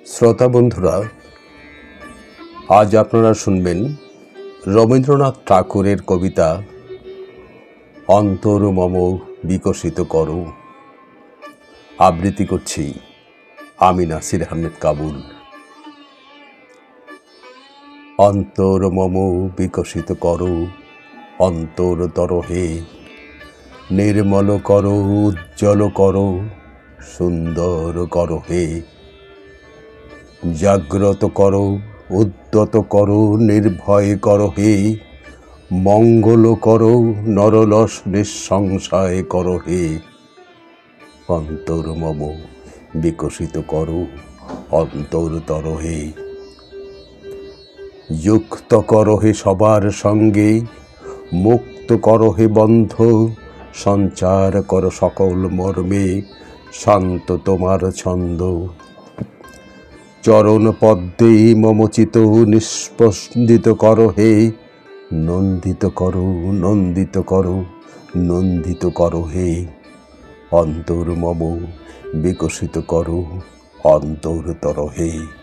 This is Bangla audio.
শ্রোতা বন্ধুরা, আজ আপনারা শুনবেন রবীন্দ্রনাথ ঠাকুরের কবিতা অন্তর মম বিকশিত করো। আবৃত্তি করছি আমি নাসির আহমেদ কাবুল। অন্তর মম বিকশিত করো, অন্তর তরহে নির্মল করো, উজ্জ্বল করো, সুন্দর করো হে। জাগ্রত করো, উদ্যত করো, নির্ভয় করো হে। মঙ্গল করো, নরলস নিঃসংশয় করো হে। অন্তর মম বিকশিত করো, অন্তর তর হে। যুক্ত করো হে সবার সঙ্গে, মুক্ত করো হে বন্ধ, সঞ্চার করো সকল মর্মে, শান্ত তোমার ছন্দ। চরণ পদ্মে মমচিত নিস্পন্দিত করো হে। নন্দিত করো, নন্দিত করো, নন্দিত করো হে। অন্তর মম বিকশিত করো, অন্তর তর হে।